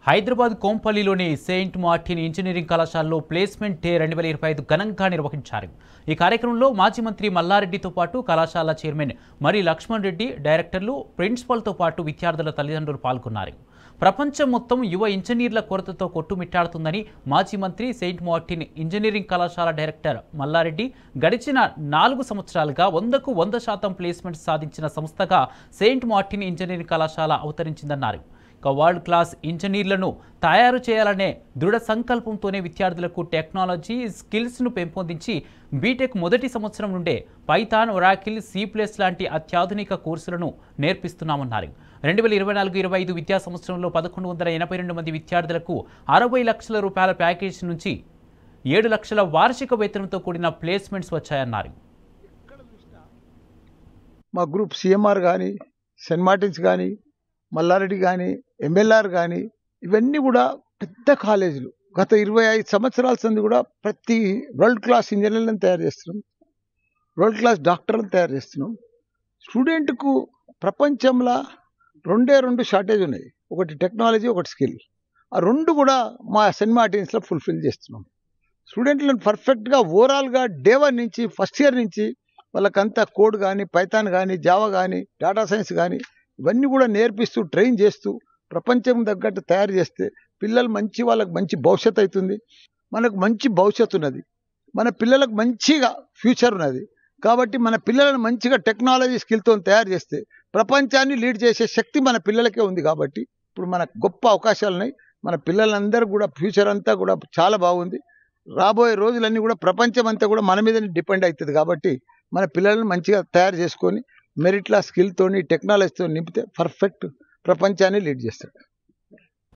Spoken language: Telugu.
హైదరాబాద్ కోంపల్లిలోని సెయింట్ మార్టిన్ ఇంజనీరింగ్ కళాశాలలో ప్లేస్మెంట్ డే 2025 ఘనంగా నిర్వహించారు. ఈ కార్యక్రమంలో మాజీ మంత్రి మల్లారెడ్డితో పాటు కళాశాల చైర్మన్ మరి లక్ష్మణ్ రెడ్డి, డైరెక్టర్లు, ప్రిన్సిపల్తో పాటు విద్యార్థుల తల్లిదండ్రులు పాల్గొన్నారు. ప్రపంచం మొత్తం యువ ఇంజనీర్ల కొరతతో కొట్టుమిట్టాడుతుందని మాజీ మంత్రి సెయింట్ మార్టిన్ ఇంజనీరింగ్ కళాశాల డైరెక్టర్ మల్లారెడ్డి గడిచిన 4 సంవత్సరాలుగా 100కు 100% ప్లేస్మెంట్స్ సాధించిన సంస్థగా సెయింట్ మార్టిన్ ఇంజనీరింగ్ కళాశాల అవతరించిందన్నారు. వరల్డ్ క్లాస్ ఇంజనీర్లను తయారు చేయాలనే దృఢ సంకల్పంతోనే విద్యార్థులకు టెక్నాలజీ స్కిల్స్ను పెంపొందించి బీటెక్ మొదటి సంవత్సరం నుండే పైథాన్, ఒరాకిల్, C++ లాంటి అత్యాధునిక కోర్సులను నేర్పిస్తున్నామన్నారు. 2024-25 విద్యా సంవత్సరంలో 1182 మంది విద్యార్థులకు 60 లక్షల రూపాయల ప్యాకేజీ నుంచి 7 లక్షల వార్షిక వేతనంతో కూడిన ప్లేస్మెంట్స్ వచ్చాయన్నారు. మా గ్రూప్ సిఎంఆర్ కానీ, సెయింట్ మార్టిన్స్ కానీ, మల్లారెడ్డి కానీ, MLR కానీ, ఇవన్నీ కూడా పెద్ద కాలేజీలు. గత 25 సంవత్సరాల సంది కూడా ప్రతి వరల్డ్ క్లాస్ ఇంజనీర్లను తయారు చేస్తున్నాం, వరల్డ్ క్లాస్ డాక్టర్లను తయారు చేస్తున్నాం. స్టూడెంట్కు ప్రపంచంలో 2 షార్టేజ్ ఉన్నాయి, ఒకటి టెక్నాలజీ, ఒకటి స్కిల్. ఆ 2 కూడా మా సెయింట్ మార్టిన్స్లో ఫుల్ఫిల్ చేస్తున్నాం. స్టూడెంట్లను పర్ఫెక్ట్గా ఓవరాల్గా డే 1 నుంచి ఫస్ట్ ఇయర్ నుంచి వాళ్ళకంతా కోడ్ కానీ, పైథాన్ కానీ, జావా కానీ, డేటా సైన్స్ కానీ ఇవన్నీ కూడా నేర్పిస్తూ ట్రైన్ చేస్తూ ప్రపంచం తగ్గట్టు తయారు చేస్తే పిల్లలు వాళ్ళకి మంచి భవిష్యత్తు అవుతుంది. మనకు మంచి భవిష్యత్తు ఉన్నది, మన పిల్లలకు మంచిగా ఫ్యూచర్ ఉన్నది. కాబట్టి మన పిల్లలను మంచిగా టెక్నాలజీ స్కిల్తో తయారు చేస్తే ప్రపంచాన్ని లీడ్ చేసే శక్తి మన పిల్లలకే ఉంది. కాబట్టి ఇప్పుడు మనకు గొప్ప అవకాశాలు ఉన్నాయి. మన పిల్లలందరూ కూడా ఫ్యూచర్ అంతా కూడా చాలా బాగుంది. రాబోయే రోజులన్నీ కూడా ప్రపంచం అంతా కూడా మన మీదనే డిపెండ్ అవుతుంది. కాబట్టి మన పిల్లలను మంచిగా తయారు చేసుకొని మెరిట్ల స్కిల్తోని, టెక్నాలజీతో నింపితే పర్ఫెక్ట్ ప్రపంచాన్ని లీడ్ చేస్తాడు.